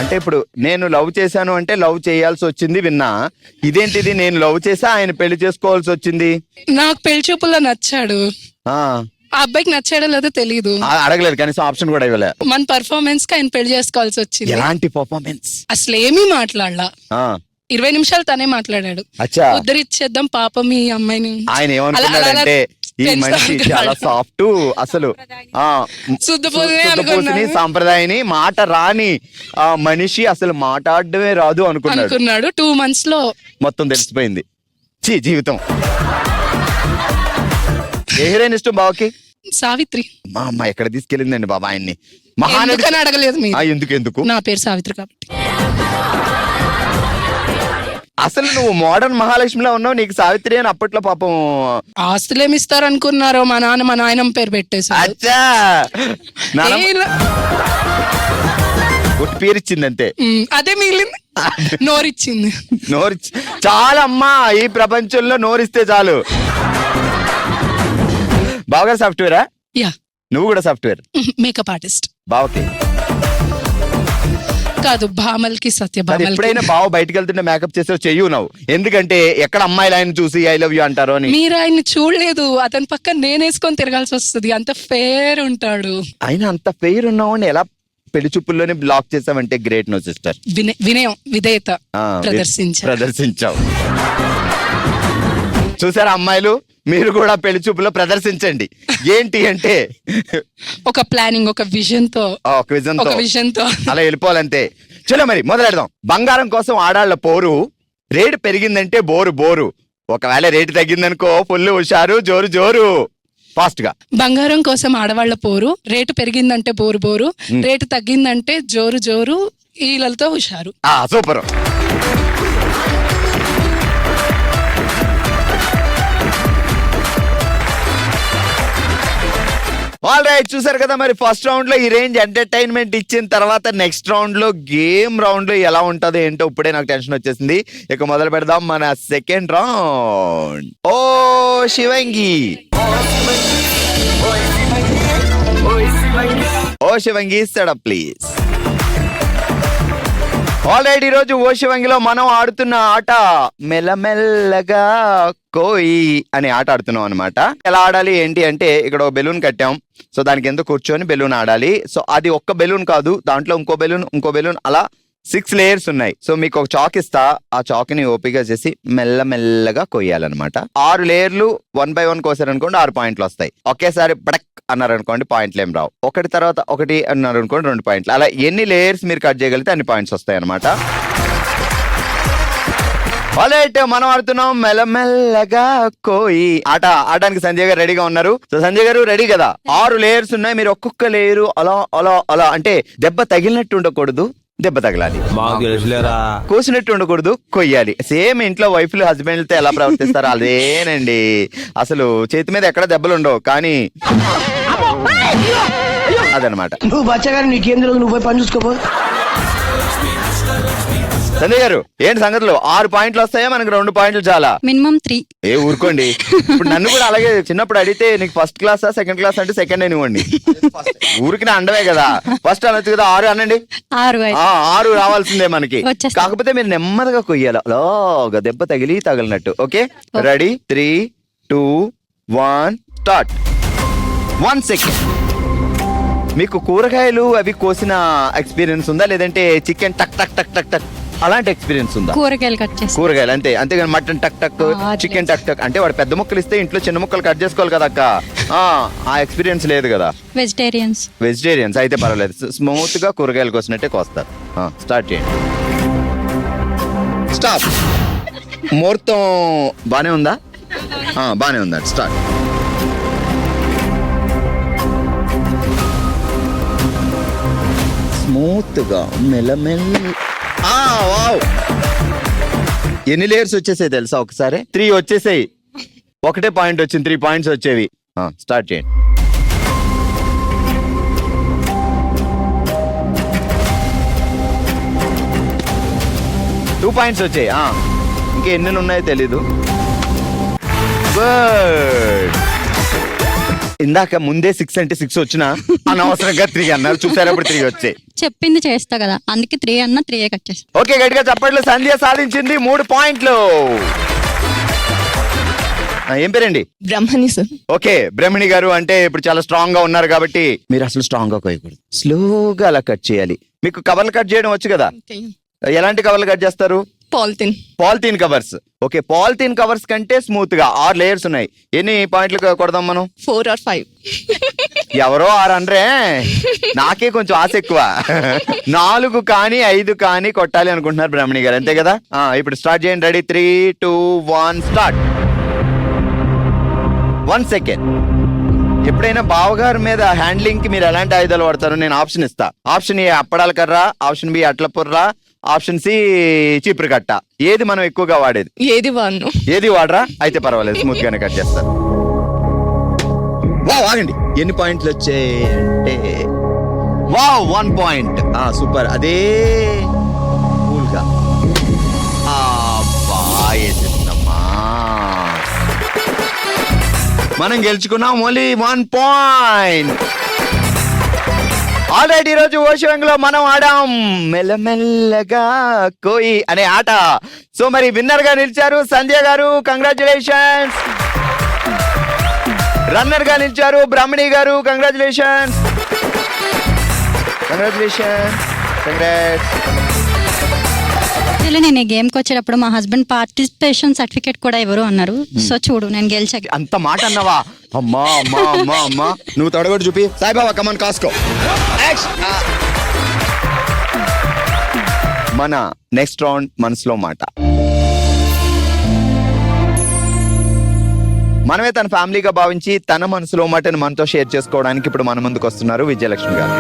అంటే ఇప్పుడు నేను లవ్ చేశాను అంటే లవ్ చేయాల్సి వచ్చింది విన్నా, ఇదేంటిది నేను లవ్ చేసా ఆయన పెళ్లి చేసుకోవాల్సి వచ్చింది? నాకు పెళ్లి చూపుల్లో నచ్చాడు, ఆ ఆ అబ్బాయికి నచ్చాడో లేదో తెలీదు. అడగలేదు, కనీసం ఆప్షన్ కూడా ఇవ్వలే. మన పర్ఫార్మెన్స్ కి ఆయన పెళ్లి చేసుకోవాల్సి వచ్చింది. ఎలాంటి పర్ఫార్మెన్స్? అసలు ఏమీ మాట్లాడలా, 20 నిమిషాలు తనే మాట్లాడాడు. అచ్చా, ఉద్ధరిచ్చేద్దాం పాపం ఈ అమ్మాయిని. ఆయన ఏమనుకున్నాడంటే ఈ మనిషి చాలా సాఫ్ట్, అసలు శుద్ధపూసని సాంప్రదాయని మాట రాని ఆ మనిషి, అసలు మాట్లాడమే రాదు అనుకున్నాడు. 2 months లో మొత్తం తెలిసిపోయింది. జీవితం. ఏ హీరోయిన్ ఇష్టం బావకి? సావిత్రి. మా అమ్మ ఎక్కడ తీసుకెళ్ళిందండి బాబా ఆయన్ని? మహానటి అడగలేదు మీరు. ఎందుకు? నా పేరు సావిత్రి కాబట్టి. అసలు నువ్వు మోడర్న్ మహాలక్ష్మిలో ఉన్నావు, నీకు సావిత్రి అని అప్పట్లో పాపం ఆస్తులేమి ఇస్తారు అనుకున్నారు, మా నాయనమ్మ పేరు పెట్టేసారు. అచ్చా, ఒట్టి పేరు ఇచ్చింది అంతే. అదే మిగిలింది, నోరిచ్చింది. చాలా అమ్మా, ఈ ప్రపంచంలో నోరిస్తే చాలు. బాగా సాఫ్ట్వేరా? యా. నువ్వు కూడా సాఫ్ట్వేర్? Makeup artist. బావకి కాదు, భామల్కి, సత్యభామల్కి. ఎప్పుడైనా బావ బయటకు వెళ్తుంటే మేకప్ చేసావు చెయ్యు నువ్వు? ఎందుకంటే ఎక్కడ అమ్మాయిలు ఆయన చూసి ఐ లవ్ యూ అంటారో అని. మీరు ఆయన్ని చూడలేదు, అతని పక్కన నేను వేసుకొని తిరగాల్సి వస్తుంది, అంత ఫేర్ ఉంటాడు. ఆయన అంత ఫెయిర్ ఉన్నావు ఎలా పెళ్లి చూపుల్లోనే బ్లాక్ చేసావంటే గ్రేట్ నో సిస్టర్. వినయం, విధేయత ప్రదర్శించావు. చూసారా అమ్మాయిలు, మీరు కూడా పెళ్లి చూపులో ప్రదర్శించండి. ఏంటి అంటే ఒక ప్లానింగ్, ఒక విజన్ తో అలా వెళ్ళిపోవాలంతే. చలో మరి మొదలెడదాం. బంగారం కోసం ఆడాళ్ల పోరు, రేటు పెరిగిందంటే బోరు. ఒకవేళ రేటు తగ్గిందనుకో ఫుల్ హుషారు, జోరు ఫాస్ట్ గా. బంగారం కోసం ఆడవాళ్ల పోరు, రేటు పెరిగిందంటే బోరు, రేటు తగ్గిందంటే జోరు, ఈలతో హుషారు. సూపర్. ఆల్ రైట్, చూసారు కదా మరి ఫస్ట్ రౌండ్ లో ఈ రేంజ్ ఎంటర్టైన్మెంట్ ఇచ్చిన తర్వాత నెక్స్ట్ రౌండ్ లో గేమ్ రౌండ్ లో ఎలా ఉంటుందో ఏంటో ఇప్పుడే నాకు టెన్షన్ వచ్చేసింది. ఇక మొదలు పెడదాం మన సెకండ్ రౌండ్. ఓ శివంగి సెటప్ ప్లీజ్. ఆల్రెడీ ఈ రోజు ఓ శివంగిలో మనం ఆడుతున్న ఆట మెల్లమెల్లగా కోయి అనే ఆట ఆడుతున్నాం అనమాట. ఎలా ఆడాలి ఏంటి అంటే, ఇక్కడ ఒక బెలూన్ కట్టాం, సో దానికి ఎందుకు కూర్చొని బెలూన్ ఆడాలి. సో అది ఒక్క బెలూన్ కాదు, దాంట్లో ఇంకో బెలూన్ అలా 6 లేయర్స్ ఉన్నాయి. సో మీకు ఒక చాక్ ఇస్తా, ఆ చాక్ ని ఓపిక చేసి మెల్లమెల్లగా కొయ్యాలన్నమాట. 6 లేయర్లు 1 by 1 కోసారనుకోండి 6 పాయింట్లు వస్తాయి. ఒకేసారి బడక్ అన్నారనుకోండి పాయింట్లు ఏం రావు. ఒకటి తర్వాత ఒకటి అన్నారు అనుకోండి 2 పాయింట్లు. అలా ఎన్ని లేయర్స్ మీరు కట్ చేయగలిగితే అన్ని పాయింట్స్ వస్తాయి అనమాట. ఆల్రైట్, మనం ఆడుతున్నాం మెల్లమెల్లగా కోయి ఆట. ఆడడానికి సంజయ్ గారు రెడీగా ఉన్నారు. సో సంజయ్ గారు రెడీ కదా? 6 లేయర్స్ ఉన్నాయి, మీరు ఒక్కొక్క లేయరు అలా అంటే దెబ్బ తగిలినట్టు ఉండకూడదు, దెబ్బ తగలాలి. కోసినట్టు ఉండకూడదు, కొయ్యాలి. సేమ్ ఇంట్లో వైఫ్లు హస్బెండ్లతో ఎలా ప్రవర్తిస్తారు అదేనండి. అసలు చేతి మీద ఎక్కడ దెబ్బలు ఉండవు, కానీ అదనమాట. నువ్వు బచ్చగారు, నీకేం తెలియదు, నువ్వు పని చూసుకోపో. సంజయ్ గారు ఏంటి సంగతులు? 6 పాయింట్లు వస్తాయా మనకి? 2 పాయింట్లు చాలా? మినిమం 3. ఊరుకోండి. ఇప్పుడు నన్ను కూడా అలాగే చిన్నప్పుడు అడిగితే నీకు ఫస్ట్ క్లాసా సెకండ్ క్లాస్ అంటే సెకండ్ అనివ్వండి. ఊరికి నా అండవే కదా, ఫస్ట్ అనొచ్చు కదా. 6 అనండి. 6 రావాల్సిందే మనకి. కాకపోతే మీరు నెమ్మదిగా కొయ్యాలి, అలాగా దెబ్బ తగిలినట్టు. Okay, ready? 3, 2, 1 స్టార్ట్. 1 సెకండ్. మీకు కూరగాయలు అవి కోసిన ఎక్స్పీరియన్స్ ఉందా, లేదంటే చికెన్ టక్ టక్ టక్ టక్ టక్ అలాంటి ఎక్స్పీరియన్స్ ఉందా? కూరగాయలు అంతే, అంతేగాని మటన్ టక్ టక్, చికెన్ టక్ టక్ అంటే వాడు పెద్ద ముక్కలు ఇస్తే ఇంట్లో చిన్న ముక్కలు కట్ చేసుకోవాలి కదా అక్క. ఆ ఎక్స్పీరియన్స్ లేదు కదా. వెజిటేరియన్స్ అయితే పర్వాలేదు, స్మూత్ గా కూరగాయలు కోసినట్టే కోస్తారు. స్టార్ట్ చేయండి. స్టాప్. ముహూర్తం బానే ఉందా? బానే ఉందా? స్టార్ట్. స్మూత్ గా మెల్లమెల్ల. వావ్, ఎన్ని లేయర్స్ వచ్చేసాయి తెలుసా? ఒకసారి 3 వచ్చేసాయి. ఒకటే పాయింట్ వచ్చింది, 3 పాయింట్స్ వచ్చేవి. స్టార్ట్ చేయండి. టూ పాయింట్స్ వచ్చాయి. ఇంకా ఎన్ని ఉన్నాయో తెలీదు. గుడ్. ఇందాక ముందే 6 అంటే 6 వచ్చినా అనవసరంగా 3 అన్నారు, చూసారా ఇప్పుడు 3 వచ్చాయి. చెప్పింది చేస్తా కదా, అందుకే 3 అన్న 3 కట్ చేస్తా. ఓకే, గట్టిగా చప్పట్లు. సంధ్య సాధించింది 3 పాయింట్లు. ఏం పేరండి? బ్రహ్మణి సార్. ఓకే, బ్రహ్మణి గారు అంటే ఇప్పుడు చాలా స్ట్రాంగ్ గా ఉన్నారు కాబట్టి మీరు అసలు స్ట్రాంగ్ గా కోయకూడదు, స్లోగా అలా కట్ చేయాలి. మీకు కవర్లు కట్ చేయడం వచ్చు కదా? ఎలాంటి కవర్లు కట్ చేస్తారు? Polythene covers. Okay, polythene covers కంటే స్మూత్ గా 6 లేయర్స్ ఉన్నాయి. ఎన్ని పాయింట్లు కొడదాం మనం? 4 or 5. ఎవరో 6 అనరే, నాకే కొంచెం ఆశ ఎక్కువ. 4 కానీ 5 కానీ కొట్టాలి అనుకుంటున్నారు బ్రహ్మణి గారు, అంతే కదా? ఇప్పుడు స్టార్ట్ చేయండి. Ready, 3, 2, 1 start. 1 సెకండ్. ఎప్పుడైనా బావగారు మీద హ్యాండ్లింగ్ కి మీరు ఎలాంటి ఆయుధాలు వాడతారు? నేను ఆప్షన్ ఇస్తా. ఆప్షన్ ఏ అప్పడాల కర్ర, ఆప్షన్ బి అట్ల పుర్ర, ఆప్షన్ సి చీపురు కట్ట. ఏది మనం ఎక్కువగా వాడేది? ఏది వాడరా? అయితే పర్వాలేదు, స్మూత్ గానే కట్ చేస్తారు. వావ్, ఆగండి. ఎన్ని పాయింట్లు వచ్చాయి అంటే వావ్, 1 పాయింట్. సూపర్. అదే కూల్గా వేసేస్తామా. మనం గెలుచుకున్నాం ఓన్లీ 1 పాయింట్. ఆల్రెడీ ఈరోజు ఓషంలో మనం ఆడాం మెల్లమెల్లగా కోయి అనే ఆట. సో మరి విన్నర్ గా నిలిచారు సంధ్య గారు, కంగ్రాచులేషన్స్. రన్నర్ గా నిలిచారు బ్రాహ్మణి గారు, కంగ్రాచులేషన్స్. కంగ్రాట్స్. నేను ఈ గేమ్ కి వచ్చేటప్పుడు మా హస్బెండ్ పార్టిసిపేషన్ సర్టిఫికేట్ కూడా ఎవరు అన్నారు. సో చూడు, నేను గెలిచా. అంత మాట అన్నావా? అమ్మా అమ్మా అమ్మా అమ్మా, నువ్వు తడగొట్టు చూపి. సాయిబాబా కమాన్ కాస్కో. మన నెక్స్ట్ రౌండ్ మనసులో మాట. మనమే తన ఫ్యామిలీగా భావించి తన మనసులో మాటను మనతో షేర్ చేసుకోవడానికి ఇప్పుడు మన ముందుకు వస్తున్నారు విజయలక్ష్మి గారు.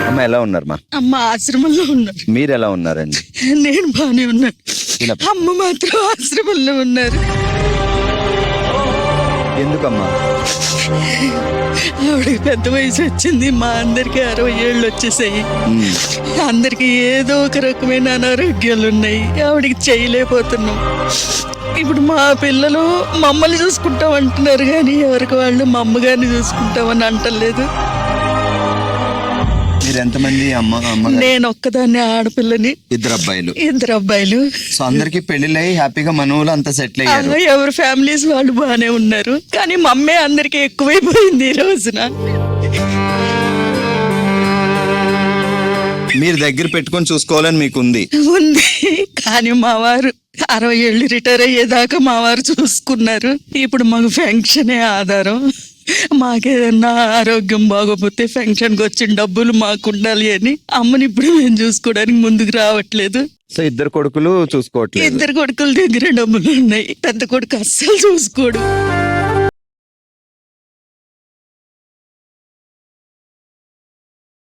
అమ్మ ఎలా ఉన్నారు? అమ్మ ఆశ్రమంలో ఉన్నారు. మీరు ఎలా ఉన్నారండి? నేను బానే ఉన్నాను. అమ్మ మాత్రం ఆశ్రమంలో ఉన్నారు. ఎందుకమ్మా? ఆవిడకి పెద్ద వయసు వచ్చింది. మా అందరికి 60 ఏళ్ళు వచ్చేసాయి. అందరికి ఏదో ఒక రకమైన అనారోగ్యాలు ఉన్నాయి. ఆవిడకి చేయలేకపోతున్నాం. ఇప్పుడు మా పిల్లలు మమ్మల్ని చూసుకుంటాం అంటున్నారు, కానీ ఎవరికి వాళ్ళు మా అమ్మగారిని చూసుకుంటామని అంటలేదు. మీరు ఎంతమంది? నేను ఒక్కదాన్ని ఆడపిల్లని. 2 అబ్బాయిలు. సో అందరికి పెళ్లిళ్ళై హ్యాపీగా మనవులు అంతా సెటిల్ అయ్యారు. ఎవరి ఫ్యామిలీస్ వాళ్ళు బానే ఉన్నారు, కానీ మమ్మే అందరికి ఎక్కువైపోయింది ఈ రోజున. మీరు దగ్గర పెట్టుకొని చూసుకోవాలని మీకు ఉంది, కానీ మా వారు 60 ఏళ్ళు రిటైర్ అయ్యేదాకా మా వారు చూసుకున్నారు. ఇప్పుడు మాకు పెన్షనే ఆధారం. మాకేదన్నా ఆరోగ్యం బాగోపోతే పెన్షన్కి వచ్చిన డబ్బులు మాకు ఉండాలి అని అమ్మని ఇప్పుడు మేము చూసుకోవడానికి ముందుకు రావట్లేదు. సో 2 కొడుకులు చూసుకోవట్లేదు. 2 కొడుకుల దగ్గర డబ్బులు ఉన్నాయి. పెద్ద కొడుకు అస్సలు చూసుకోడు.